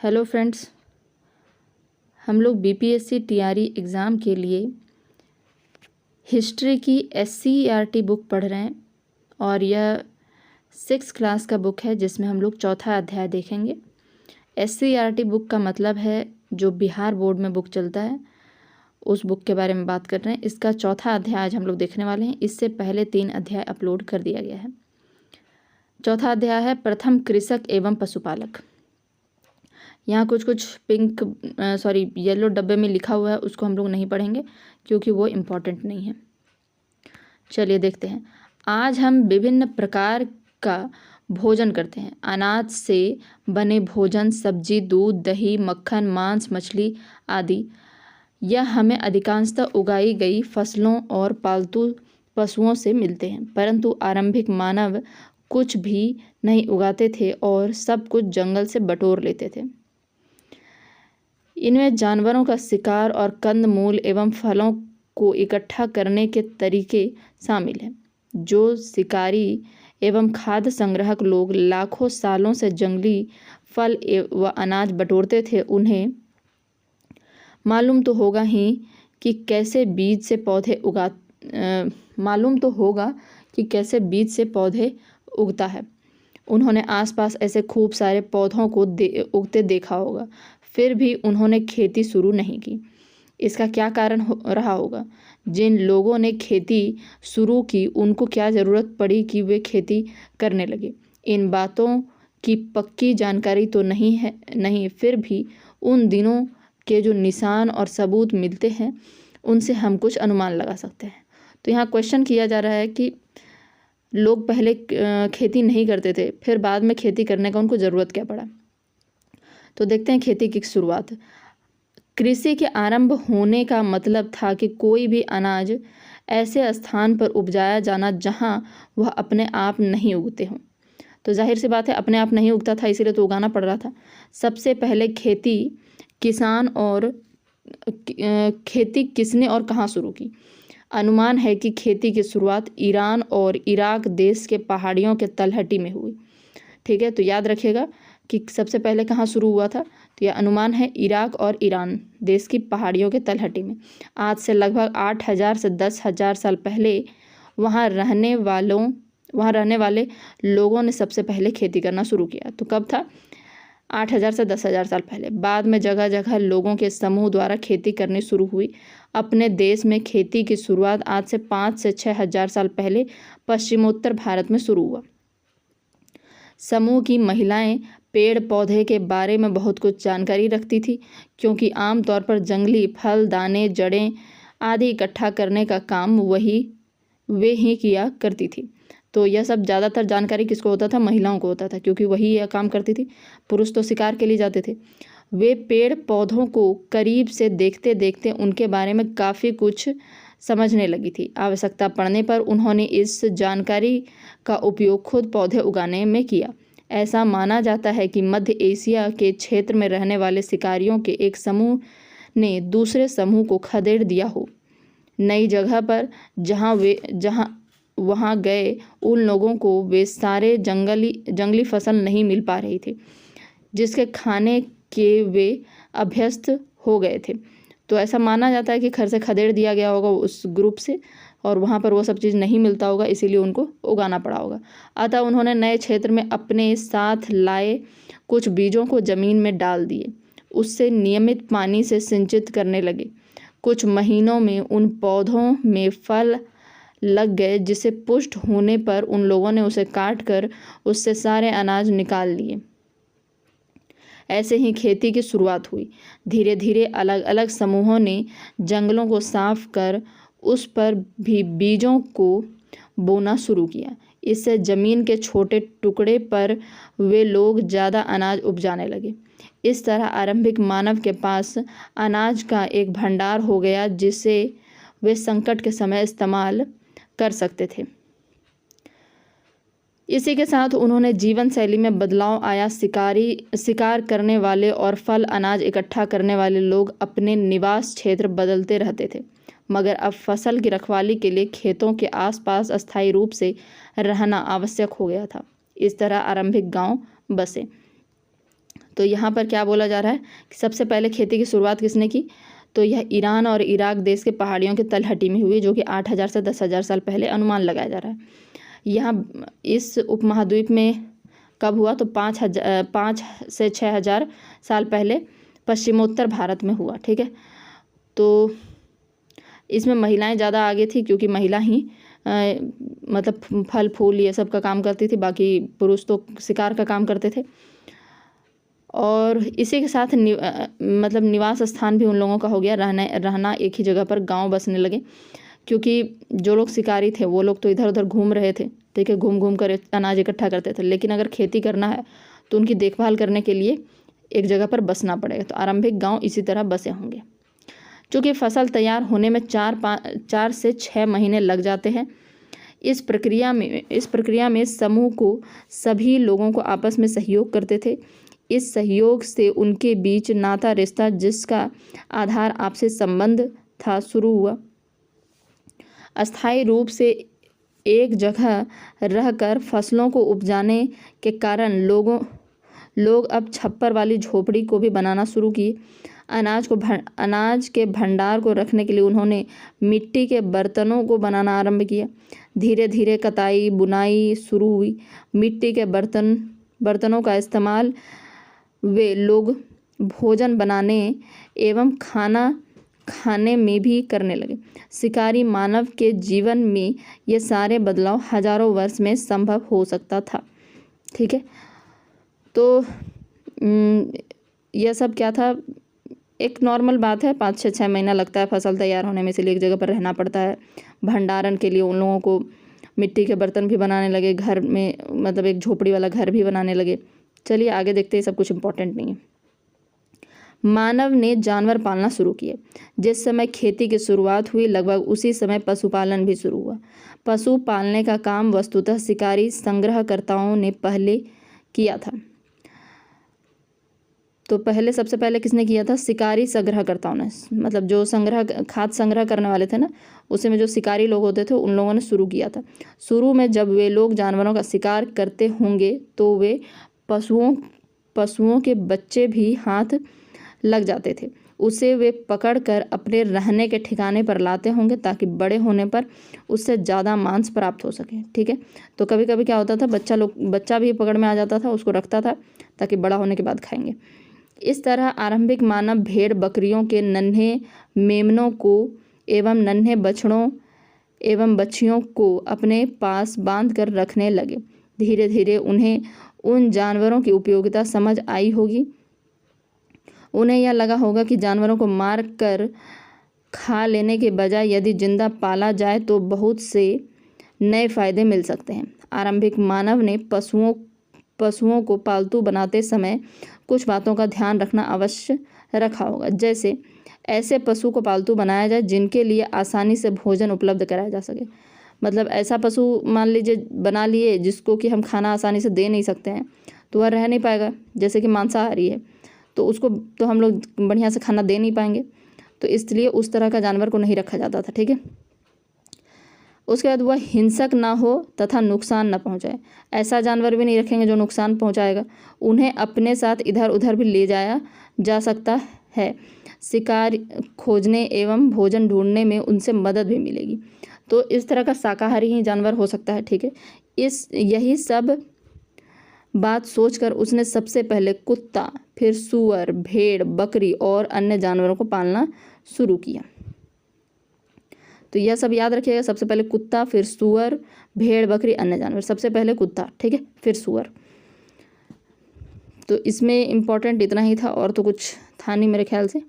Hello friends, हम लोग BPSC TRE exam के लिए हिस्ट्री की एससीईआरटी बुक पढ़ रहे हैं और यह 6th क्लास का बुक है जिसमें हम लोग चौथा अध्याय देखेंगे। एससीईआरटी बुक का मतलब है जो बिहार बोर्ड में बुक चलता है उस बुक के बारे में बात कर रहे हैं। इसका चौथा अध्याय आज हम लोग देखने वाले हैं। इससे पहले 3 अध्याय अपलोड कर दिया गया है। चौथा अध्याय है प्रथम कृषक एवं पशुपालक। यहाँ कुछ येलो डब्बे में लिखा हुआ है, उसको हम लोग नहीं पढ़ेंगे क्योंकि वो इम्पोर्टेंट नहीं है। चलिए देखते हैं। आज हम विभिन्न प्रकार का भोजन करते हैं। अनाज से बने भोजन, सब्जी, दूध, दही, मक्खन, मांस, मछली आदि यह हमें अधिकांशतः उगाई गई फसलों और पालतू पशुओं से मिलते हैं। परंतु आरंभिक मानव कुछ भी नहीं उगाते थे और सब कुछ जंगल से बटोर लेते थे। इनमें जानवरों का शिकार और कंदमूल एवं फलों को इकट्ठा करने के तरीके शामिल हैं। जो शिकारी एवं खाद्य संग्राहक लोग लाखों सालों से जंगली फल व अनाज बटोरते थे, उन्हें मालूम तो होगा कि कैसे बीज से पौधे उगता है। उन्होंने आसपास ऐसे खूब सारे पौधों को उगते देखा होगा, फिर भी उन्होंने खेती शुरू नहीं की। इसका क्या कारण रहा होगा? जिन लोगों ने खेती शुरू की उनको क्या ज़रूरत पड़ी कि वे खेती करने लगे? इन बातों की पक्की जानकारी तो नहीं, फिर भी उन दिनों के जो निशान और सबूत मिलते हैं उनसे हम कुछ अनुमान लगा सकते हैं। तो यहाँ क्वेश्चन किया जा रहा है कि लोग पहले खेती नहीं करते थे, फिर बाद में खेती करने का उनको ज़रूरत क्या पड़ा। तो देखते हैं खेती की शुरुआत। कृषि के आरंभ होने का मतलब था कि कोई भी अनाज ऐसे स्थान पर उपजाया जाना जहां वह अपने आप नहीं उगते हों। तो जाहिर सी बात है, अपने आप नहीं उगता था, इसीलिए तो उगाना पड़ रहा था। सबसे पहले खेती किसने और कहाँ शुरू की? अनुमान है कि खेती की शुरुआत ईरान और इराक देश के पहाड़ियों के तलहटी में हुई। ठीक है, तो याद रखिएगा कि सबसे पहले कहाँ शुरू हुआ था। तो यह अनुमान है इराक और ईरान देश की पहाड़ियों के तलहटी में। आज से लगभग 8000 से 10,000 साल पहले वहाँ रहने वाले लोगों ने सबसे पहले खेती करना शुरू किया। तो कब था? 8000 से 10,000 साल पहले। बाद में जगह जगह लोगों के समूह द्वारा खेती करनी शुरू हुई। अपने देश में खेती की शुरुआत आज से 5 से 6,000 साल पहले पश्चिमोत्तर भारत में शुरू हुआ। समूह की महिलाएं पेड़ पौधे के बारे में बहुत कुछ जानकारी रखती थी, क्योंकि आमतौर पर जंगली फल, दाने, जड़ें आदि इकट्ठा करने का काम वे ही किया करती थी। तो यह सब ज़्यादातर जानकारी किसको होता था? महिलाओं को होता था, क्योंकि वही यह काम करती थी। पुरुष तो शिकार के लिए जाते थे। वे पेड़ पौधों को करीब से देखते देखते उनके बारे में काफ़ी कुछ समझने लगी थी। आवश्यकता पड़ने पर उन्होंने इस जानकारी का उपयोग खुद पौधे उगाने में किया। ऐसा माना जाता है कि मध्य एशिया के क्षेत्र में रहने वाले शिकारियों के एक समूह ने दूसरे समूह को खदेड़ दिया हो। नई जगह पर वहाँ गए उन लोगों को वे सारे जंगली फसल नहीं मिल पा रही थी जिसके खाने के वे अभ्यस्त हो गए थे। तो ऐसा माना जाता है कि घर से खदेड़ दिया गया होगा उस ग्रुप से, और वहाँ पर वो सब चीज़ नहीं मिलता होगा, इसीलिए उनको उगाना पड़ा होगा। अतः उन्होंने नए क्षेत्र में अपने साथ लाए कुछ बीजों को ज़मीन में डाल दिए। उससे नियमित पानी से सिंचित करने लगे। कुछ महीनों में उन पौधों में फल लग गए, जिसे पुष्ट होने पर उन लोगों ने उसे काट कर उससे सारे अनाज निकाल लिए। ऐसे ही खेती की शुरुआत हुई। धीरे धीरे अलग अलग समूहों ने जंगलों को साफ कर उस पर भी बीजों को बोना शुरू किया। इससे जमीन के छोटे टुकड़े पर वे लोग ज़्यादा अनाज उपजाने लगे। इस तरह आरंभिक मानव के पास अनाज का एक भंडार हो गया जिसे वे संकट के समय इस्तेमाल कर सकते थे। इसी के साथ उन्होंने जीवन शैली में बदलाव आया। शिकार करने वाले और फल अनाज इकट्ठा करने वाले लोग अपने निवास क्षेत्र बदलते रहते थे, मगर अब फसल की रखवाली के लिए खेतों के आसपास अस्थायी रूप से रहना आवश्यक हो गया था। इस तरह आरंभिक गांव बसे। तो यहाँ पर क्या बोला जा रहा है कि सबसे पहले खेती की शुरुआत किसने की, तो यह ईरान और इराक देश के पहाड़ियों की तलहटी में हुई, जो कि 8,000 से 10,000 साल पहले अनुमान लगाया जा रहा है। यहाँ इस उपमहाद्वीप में कब हुआ, तो 5 से 6,000 साल पहले पश्चिमोत्तर भारत में हुआ। ठीक है, तो इसमें महिलाएं ज़्यादा आगे थी, क्योंकि महिला ही मतलब फल फूल ये सब का काम करती थी, बाकी पुरुष तो शिकार का काम करते थे। और इसी के साथ मतलब निवास स्थान भी उन लोगों का हो गया, रहना एक ही जगह पर, गांव बसने लगे, क्योंकि जो लोग शिकारी थे वो लोग तो इधर उधर घूम रहे थे। ठीक है, घूम घूम कर अनाज इकट्ठा करते थे, लेकिन अगर खेती करना है तो उनकी देखभाल करने के लिए एक जगह पर बसना पड़ेगा। तो आरंभिक गाँव इसी तरह बसे होंगे। चूँकि फसल तैयार होने में 4 से 6 महीने लग जाते हैं। इस प्रक्रिया में समूह को सभी लोगों को आपस में सहयोग करते थे। इस सहयोग से उनके बीच नाता रिश्ता, जिसका आधार आपसी संबंध था, शुरू हुआ। अस्थायी रूप से एक जगह रहकर फसलों को उपजाने के कारण लोग अब छप्पर वाली झोपड़ी को भी बनाना शुरू किए। अनाज के भंडार को रखने के लिए उन्होंने मिट्टी के बर्तनों को बनाना आरंभ किया। धीरे धीरे कताई बुनाई शुरू हुई। मिट्टी के बर्तनों का इस्तेमाल वे लोग भोजन बनाने एवं खाना खाने में भी करने लगे। शिकारी मानव के जीवन में ये सारे बदलाव हजारों वर्ष में संभव हो सकता था। ठीक है, तो यह सब क्या था, एक नॉर्मल बात है। 5 से 6 महीना लगता है फसल तैयार होने में, इसलिए एक जगह पर रहना पड़ता है। भंडारण के लिए उन लोगों को मिट्टी के बर्तन भी बनाने लगे, घर में मतलब एक झोपड़ी वाला घर भी बनाने लगे। चलिए आगे देखते हैं, सब कुछ इम्पोर्टेंट नहीं है। मानव ने जानवर पालना शुरू किए। जिस समय खेती की शुरुआत हुई, लगभग उसी समय पशुपालन भी शुरू हुआ। पशु पालने का काम वस्तुतः शिकारी संग्रहकर्ताओं ने पहले किया था। तो सबसे पहले किसने किया था, शिकारी संग्रहकर्ताओं ने, मतलब जो खाद्य संग्रह करने वाले थे ना, उसी में जो शिकारी लोग होते थे उन लोगों ने शुरू किया था। शुरू में जब वे लोग जानवरों का शिकार करते होंगे तो वे पशुओं के बच्चे भी हाथ लग जाते थे। उसे वे पकड़कर अपने रहने के ठिकाने पर लाते होंगे, ताकि बड़े होने पर उससे ज़्यादा मांस प्राप्त हो सके। ठीक है, तो कभी कभी क्या होता था, बच्चा भी पकड़ में आ जाता था, उसको रखता था ताकि बड़ा होने के बाद खाएंगे। इस तरह आरंभिक मानव भेड़ बकरियों के नन्हे मेमनों को एवं नन्हे बछड़ों एवं बच्चियों को अपने पास बांध कर रखने लगे। धीरे धीरे उन्हें उन जानवरों की उपयोगिता समझ आई होगी। उन्हें यह लगा होगा कि जानवरों को मार कर खा लेने के बजाय यदि जिंदा पाला जाए तो बहुत से नए फायदे मिल सकते हैं। आरंभिक मानव ने पशुओं को पालतू बनाते समय कुछ बातों का ध्यान रखना अवश्य रखा होगा। जैसे ऐसे पशु को पालतू बनाया जाए जिनके लिए आसानी से भोजन उपलब्ध कराया जा सके। मतलब ऐसा पशु मान लीजिए बना लिए जिसको कि हम खाना आसानी से दे नहीं सकते हैं, तो वह रह नहीं पाएगा। जैसे कि मांसाहारी है, तो उसको तो हम लोग बढ़िया से खाना दे नहीं पाएंगे, तो इसलिए उस तरह का जानवर को नहीं रखा जाता था। ठीक है, उसके बाद वह हिंसक ना हो तथा नुकसान न पहुंचाए। ऐसा जानवर भी नहीं रखेंगे जो नुकसान पहुंचाएगा। उन्हें अपने साथ इधर उधर भी ले जाया जा सकता है। शिकार खोजने एवं भोजन ढूंढने में उनसे मदद भी मिलेगी। तो इस तरह का शाकाहारी ही जानवर हो सकता है। ठीक है, यही सब बात सोचकर उसने सबसे पहले कुत्ता, फिर सूअर, भेड़, बकरी और अन्य जानवरों को पालना शुरू किया। तो यह सब याद रखिएगा, सबसे पहले कुत्ता, फिर सूअर, भेड़, बकरी, अन्य जानवर। सबसे पहले कुत्ता, ठीक है, फिर सूअर। तो इसमें इम्पोर्टेंट इतना ही था, और तो कुछ था नहीं मेरे ख्याल से।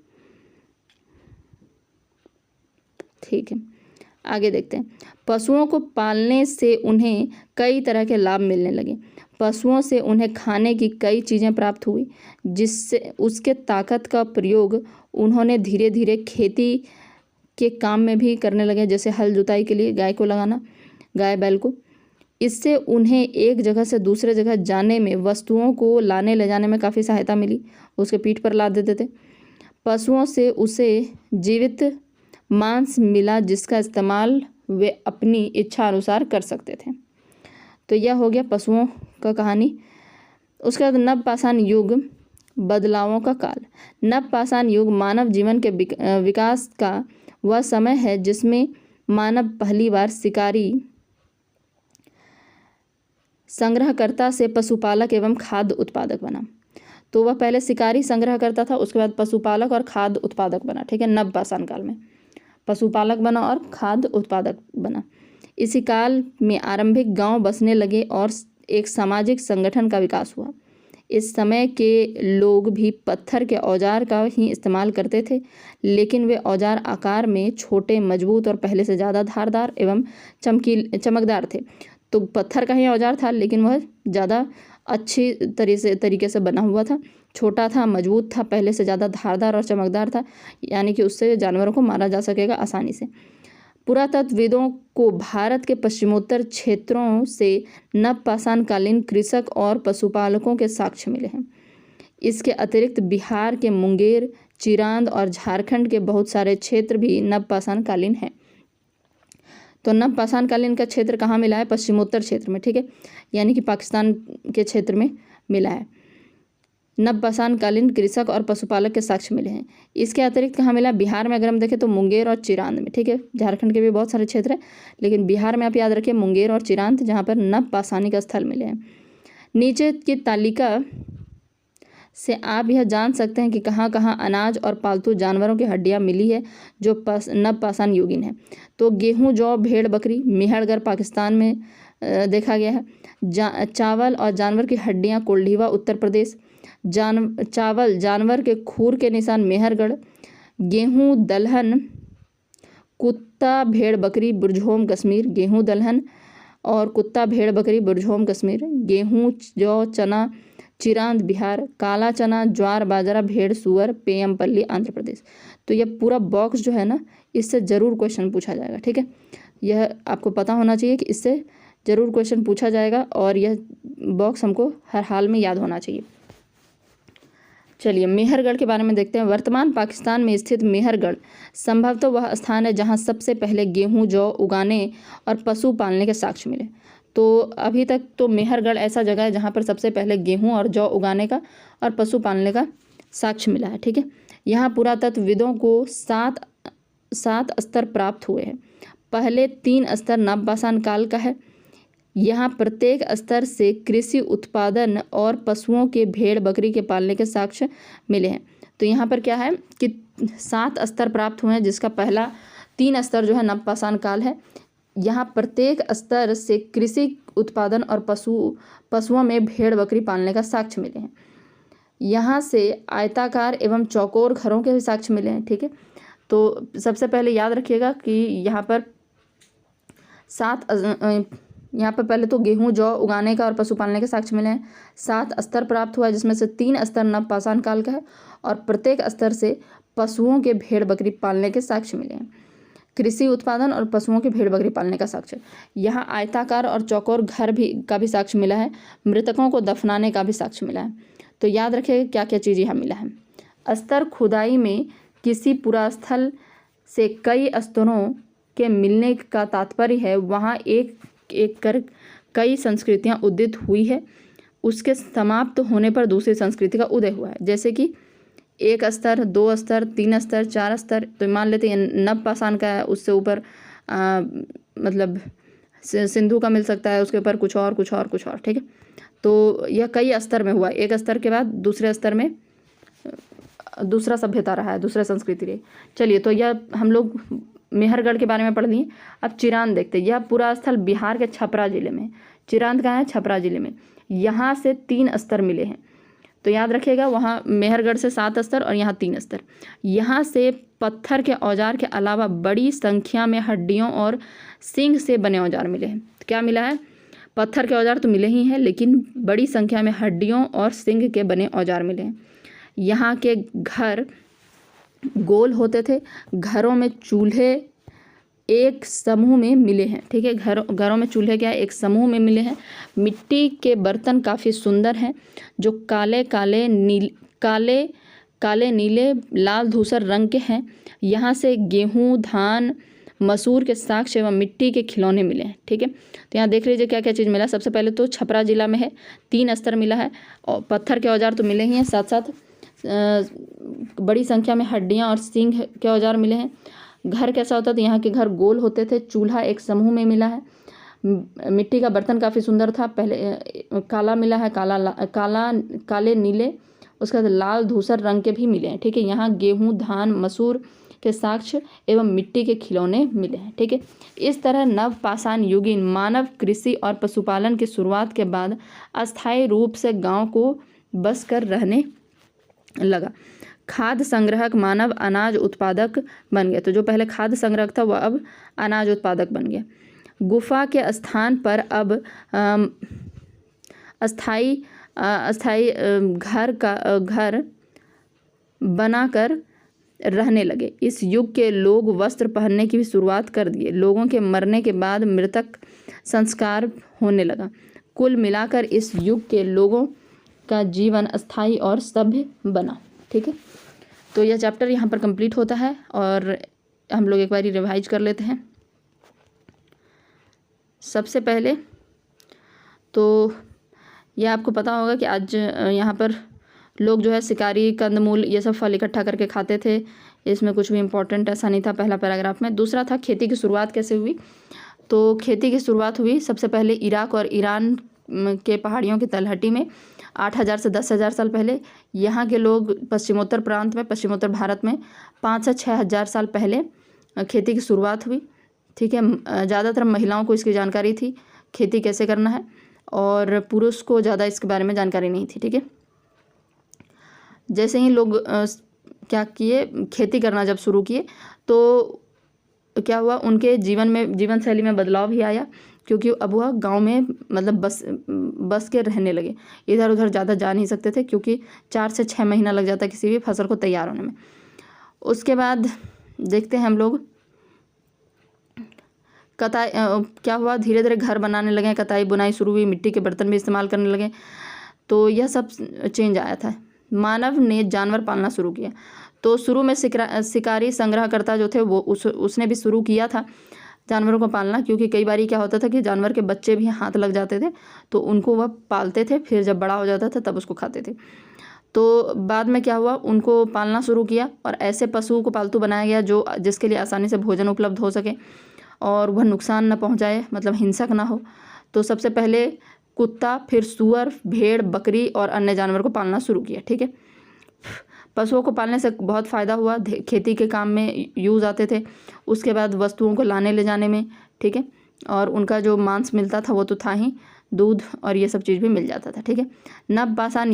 ठीक है, आगे देखते हैं। पशुओं को पालने से उन्हें कई तरह के लाभ मिलने लगे। पशुओं से उन्हें खाने की कई चीज़ें प्राप्त हुई, जिससे उसके ताकत का प्रयोग उन्होंने धीरे धीरे खेती के काम में भी करने लगे। जैसे हल जुताई के लिए गाय को लगाना, गाय बैल को। इससे उन्हें एक जगह से दूसरे जगह जाने में, वस्तुओं को लाने ले जाने में काफ़ी सहायता मिली। उसके पीठ पर लाद देते थे। पशुओं से उसे जीवित मांस मिला, जिसका इस्तेमाल वे अपनी इच्छा अनुसार कर सकते थे। तो यह हो गया पशुओं का कहानी। उसके बाद नवपाषाण युग बदलावों का काल। नवपाषाण युग मानव जीवन के विकास का वह समय है जिसमें मानव पहली बार शिकारी संग्रहकर्ता से पशुपालक एवं खाद्य उत्पादक बना। तो वह पहले शिकारी संग्रह करता था, उसके बाद पशुपालक और खाद्य उत्पादक बना। ठीक है, नवपाषाण काल में पशुपालक बना और खाद्य उत्पादक बना। इसी काल में आरंभिक गांव बसने लगे और एक सामाजिक संगठन का विकास हुआ। इस समय के लोग भी पत्थर के औजार का ही इस्तेमाल करते थे, लेकिन वे औजार आकार में छोटे, मजबूत और पहले से ज़्यादा धारदार एवं चमकदार थे। तो पत्थर का ही औजार था, लेकिन वह ज़्यादा अच्छी तरीके से बना हुआ था, छोटा था, मजबूत था, पहले से ज़्यादा धारदार और चमकदार था, यानी कि उससे जानवरों को मारा जा सकेगा आसानी से। पुरातत्वविदों को भारत के पश्चिमोत्तर क्षेत्रों से नवपाषाण कालीन कृषक और पशुपालकों के साक्ष्य मिले हैं। इसके अतिरिक्त बिहार के मुंगेर, चिरांद और झारखंड के बहुत सारे क्षेत्र भी नवपाषाण कालीन हैं। तो नवपाषाण कालीन का क्षेत्र कहाँ मिला है? पश्चिमोत्तर क्षेत्र में। ठीक है, यानी कि पाकिस्तान के क्षेत्र में मिला है। नवपाषाण कालीन कृषक और पशुपालक के साक्ष्य मिले हैं। इसके अतिरिक्त कहाँ मिला? बिहार में अगर हम देखें तो मुंगेर और चिरांद में। ठीक है, झारखंड के भी बहुत सारे क्षेत्र हैं, लेकिन बिहार में आप याद रखिए मुंगेर और चिरांद, जहाँ पर नवपाषाणिक स्थल मिले हैं। नीचे की तालिका से आप यह जान सकते हैं कि कहाँ कहाँ अनाज और पालतू जानवरों की हड्डियाँ मिली है जो नवपाषाण युगीन है। तो गेहूँ, जौ, भेड़, बकरी मेहरगढ़ पाकिस्तान में देखा गया है। चावल और जानवर की हड्डियाँ कोल्ढिवा उत्तर प्रदेश। चावल, जानवर के खूर के निशान मेहरगढ़। गेहूँ दलहन, कुत्ता, भेड़, बकरी बुरझोम कश्मीर। गेहूँ दलहन और कुत्ता, भेड़, बकरी बुरझोम कश्मीर। गेहूँ, जौ, चना चिरांद बिहार। काला चना, ज्वार, बाजरा, भेड़, सुअर पेयमपल्ली आंध्र प्रदेश। तो यह पूरा बॉक्स जो है ना, इससे ज़रूर क्वेश्चन पूछा जाएगा। ठीक है, यह आपको पता होना चाहिए कि इससे ज़रूर क्वेश्चन पूछा जाएगा और यह बॉक्स हमको हर हाल में याद होना चाहिए। चलिए मेहरगढ़ के बारे में देखते हैं। वर्तमान पाकिस्तान में स्थित मेहरगढ़ संभवतः वह स्थान है जहाँ सबसे पहले गेहूँ, जौ उगाने और पशु पालने के साक्ष्य मिले। तो अभी तक तो मेहरगढ़ ऐसा जगह है जहाँ पर सबसे पहले गेहूँ और जौ उगाने का और पशु पालने का साक्ष्य मिला है। ठीक है, यहाँ पुरातत्वविदों को सात स्तर प्राप्त हुए हैं। पहले 3 स्तर नवपाषाण काल का है। यहाँ प्रत्येक स्तर से कृषि उत्पादन और पशुओं के, भेड़ बकरी के पालने के साक्ष्य मिले हैं। तो यहाँ पर क्या है कि 7 स्तर प्राप्त हुए हैं, जिसका पहला 3 स्तर जो है नवपाषाण काल है। यहाँ प्रत्येक स्तर से कृषि उत्पादन और पशुओं में भेड़ बकरी पालने का साक्ष्य मिले हैं। यहाँ से आयताकार एवं चौकोर घरों के भी साक्ष्य मिले हैं। ठीक है, तो सबसे पहले याद रखिएगा कि यहाँ पर यहाँ पर पहले तो गेहूँ, जौ उगाने का और पशु पालने के साक्ष्य मिले हैं। 7 स्तर प्राप्त हुआ है, जिसमें से 3 स्तर नवपाषाण काल का है और प्रत्येक स्तर से पशुओं के, भेड़ बकरी पालने के साक्ष्य मिले हैं। कृषि उत्पादन और पशुओं के, भेड़ बकरी पालने का साक्ष्य। यहाँ आयताकार और चौकोर घर का भी साक्ष्य मिला है। मृतकों को दफनाने का भी साक्ष्य मिला है। तो याद रखिएगा क्या क्या चीज़ यहाँ मिला है। स्तर खुदाई में किसी पुरास्थल से कई स्तरों के मिलने का तात्पर्य है वहाँ एक एक कर कई संस्कृतियाँ उदित हुई है, उसके समाप्त होने पर दूसरी संस्कृति का उदय हुआ है। जैसे कि 1 स्तर, 2 स्तर, 3 स्तर, 4 स्तर। तो मान लेते हैं नवपाषाण का है, उससे ऊपर मतलब सिंधु का मिल सकता है, उसके ऊपर कुछ और कुछ और कुछ और। ठीक है, तो यह कई स्तर में हुआ। 1 स्तर के बाद दूसरे स्तर में दूसरा सभ्यता रहा है, दूसरा संस्कृति रही। चलिए, तो यह हम लोग मेहरगढ़ के बारे में पढ़ लिए। अब चिरांद देखते हैं। यह पूरा स्थल बिहार के छपरा जिले में। चिरांद कहाँ है? छपरा जिले में। यहाँ से 3 स्तर मिले हैं। तो याद रखिएगा, वहाँ मेहरगढ़ से 7 स्तर और यहाँ 3 स्तर। यहाँ से पत्थर के औजार के अलावा बड़ी संख्या में हड्डियों और सींग से बने औजार मिले हैं। तो क्या मिला है? पत्थर के औजार तो मिले ही हैं, लेकिन बड़ी संख्या में हड्डियों और सींग के बने औजार मिले हैं। यहाँ के घर गोल होते थे। घरों में चूल्हे एक समूह में मिले हैं। ठीक है, घरों में चूल्हे क्या है? एक समूह में मिले हैं। मिट्टी के बर्तन काफ़ी सुंदर हैं, जो काले नीले लाल धूसर रंग के हैं। यहाँ से गेहूँ, धान, मसूर के साक्ष्य एवं मिट्टी के खिलौने मिले हैं। ठीक है, तो यहाँ देख लीजिए क्या क्या चीज़ मिला। सबसे पहले तो छपरा जिला में है, 3 स्तर मिला है और पत्थर के औजार तो मिले ही हैं, साथ साथ बड़ी संख्या में हड्डियाँ और सींग के औजार मिले हैं। घर कैसा होता, तो यहाँ के घर गोल होते थे। चूल्हा एक समूह में मिला है। मिट्टी का बर्तन काफ़ी सुंदर था। पहले काला मिला है, काले नीले, उसके बाद लाल धूसर रंग के भी मिले हैं। ठीक है, यहाँ गेहूँ, धान, मसूर के साक्ष्य एवं मिट्टी के खिलौने मिले हैं। ठीक है, इस तरह नवपाषाण युगीन मानव कृषि और पशुपालन की शुरुआत के बाद अस्थायी रूप से गांव को बस कर रहने लगा। खाद्य संग्रहक मानव अनाज उत्पादक बन गया। तो जो पहले खाद्य संग्रहक था वह अब अनाज उत्पादक बन गया। गुफा के स्थान पर अब अस्थाई घर बनाकर रहने लगे। इस युग के लोग वस्त्र पहनने की भी शुरुआत कर दिए। लोगों के मरने के बाद मृतक संस्कार होने लगा। कुल मिलाकर इस युग के लोगों का जीवन अस्थाई और सभ्य बना। ठीक है, तो यह चैप्टर यहाँ पर कंप्लीट होता है और हम लोग एक बार रिवाइज कर लेते हैं। सबसे पहले तो यह आपको पता होगा कि आज यहाँ पर लोग जो है शिकारी, कंदमूल, ये सब फल इकट्ठा करके खाते थे। इसमें कुछ भी इम्पोर्टेंट ऐसा नहीं था पहला पैराग्राफ में। दूसरा था खेती की शुरुआत कैसे हुई। तो खेती की शुरुआत हुई सबसे पहले इराक और ईरान के पहाड़ियों की तलहटी में 8000 से 10,000 साल पहले। यहाँ के लोग पश्चिमोत्तर प्रांत में, पश्चिमोत्तर भारत में 5 से 6,000 साल पहले खेती की शुरुआत हुई। ठीक है, ज़्यादातर महिलाओं को इसकी जानकारी थी, खेती कैसे करना है, और पुरुष को ज़्यादा इसके बारे में जानकारी नहीं थी। ठीक है, जैसे ही लोग क्या किए, खेती करना जब शुरू किए तो क्या हुआ, उनके जीवन शैली में बदलाव भी आया, क्योंकि अब वह गांव में मतलब बस के रहने लगे। इधर उधर ज़्यादा जा नहीं सकते थे, क्योंकि 4 से 6 महीना लग जाता किसी भी फसल को तैयार होने में। उसके बाद देखते हैं हम लोग कताई क्या हुआ, धीरे धीरे घर बनाने लगे, कताई बुनाई शुरू हुई, मिट्टी के बर्तन भी इस्तेमाल करने लगे। तो यह सब चेंज आया था। मानव ने जानवर पालना शुरू किया। तो शुरू में शिकारी संग्रहकर्ता जो थे वो उसने भी शुरू किया था जानवरों को पालना, क्योंकि कई बार क्या होता था कि जानवर के बच्चे भी हाथ लग जाते थे, तो उनको वह पालते थे, फिर जब बड़ा हो जाता था तब उसको खाते थे। तो बाद में क्या हुआ, उनको पालना शुरू किया और ऐसे पशु को पालतू बनाया गया जिसके लिए आसानी से भोजन उपलब्ध हो सके और वह नुकसान न पहुंचाए, मतलब हिंसक ना हो। तो सबसे पहले कुत्ता, फिर सूअर, भेड़, बकरी और अन्य जानवर को पालना शुरू किया। ठीक है, पशुओं को पालने से बहुत फ़ायदा हुआ, खेती के काम में यूज़ आते थे, उसके बाद वस्तुओं को लाने ले जाने में। ठीक है, और उनका जो मांस मिलता था वो तो था ही, दूध और ये सब चीज़ भी मिल जाता था। ठीक है, नवपाषाण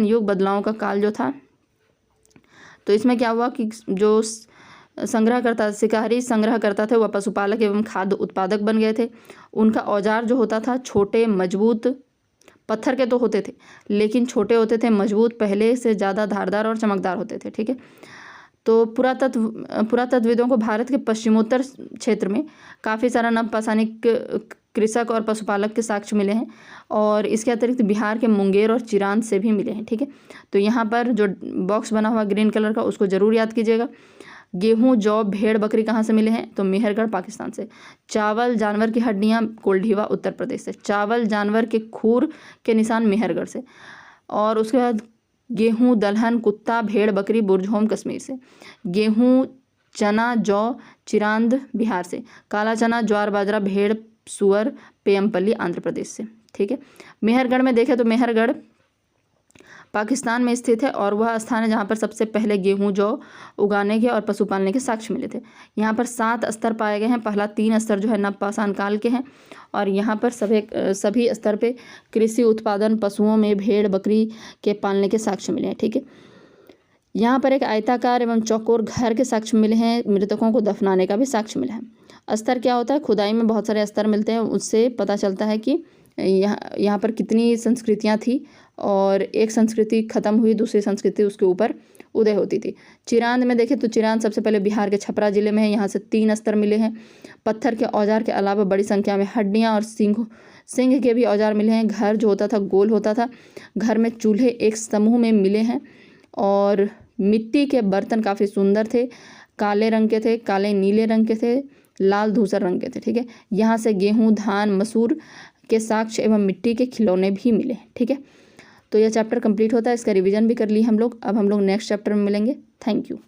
युग बदलावों का काल जो था, तो इसमें क्या हुआ कि जो शिकारी संग्रहकर्ता थे वह पशुपालक एवं खाद्य उत्पादक बन गए थे। उनका औजार जो होता था छोटे, मजबूत, पत्थर के तो होते थे लेकिन छोटे होते थे, मजबूत, पहले से ज़्यादा धारदार और चमकदार होते थे। ठीक है, तो पुरातत्वविदों को भारत के पश्चिमोत्तर क्षेत्र में काफ़ी सारा नवपाषाणिक कृषक और पशुपालक के साक्ष्य मिले हैं, और इसके अतिरिक्त बिहार के मुंगेर और चिरांद से भी मिले हैं। ठीक है, तो यहाँ पर जो बॉक्स बना हुआ ग्रीन कलर का उसको ज़रूर याद कीजिएगा। गेहूँ, जौ, भेड़, बकरी कहाँ से मिले हैं, तो मेहरगढ़ पाकिस्तान से। चावल, जानवर की हड्डियाँ कोल्ढीवा उत्तर प्रदेश से। चावल, जानवर के खूर के निशान मेहरगढ़ से। और उसके बाद गेहूँ, दलहन, कुत्ता, भेड़, बकरी बुरजहोम कश्मीर से। गेहूँ, चना, जौ, चिरांद बिहार से। काला चना, ज्वार, बाजरा, भेड़, सुअर, पेयमपल्ली आंध्र प्रदेश से। ठीक है, मेहरगढ़ में देखें तो मेहरगढ़ पाकिस्तान में स्थित है और वह स्थान है जहाँ पर सबसे पहले गेहूँ, जौ उगाने के और पशुपालने के साक्ष्य मिले थे। यहाँ पर 7 स्तर पाए गए हैं। पहला 3 स्तर जो है नवपाषाण काल के हैं और यहाँ पर सभी स्तर पे कृषि उत्पादन, पशुओं में भेड़ बकरी के पालने के साक्ष्य मिले हैं। ठीक है, यहाँ पर एक आयताकार एवं चौकोर घर के साक्ष्य मिले हैं। मृतकों को दफनाने का भी साक्ष्य मिला है। स्तर क्या होता है, खुदाई में बहुत सारे स्तर मिलते हैं, उससे पता चलता है कि यहाँ पर कितनी संस्कृतियाँ थी और एक संस्कृति खत्म हुई, दूसरी संस्कृति उसके ऊपर उदय होती थी। चिरांद में देखें तो चिरांद सबसे पहले बिहार के छपरा जिले में है। यहाँ से 3 स्तर मिले हैं। पत्थर के औजार के अलावा बड़ी संख्या में हड्डियाँ और सिंह के भी औजार मिले हैं। घर जो होता था गोल होता था। घर में चूल्हे एक समूह में मिले हैं और मिट्टी के बर्तन काफ़ी सुंदर थे। काले रंग के थे, काले नीले रंग के थे, लाल धूसर रंग के थे। ठीक है, यहाँ से गेहूँ, धान, मसूर के साक्ष्य एवं मिट्टी के खिलौने भी मिले। ठीक है, तो यह चैप्टर कंप्लीट होता है। इसका रिवीजन भी कर लिए हम लोग। अब हम लोग नेक्स्ट चैप्टर में मिलेंगे। Thank you.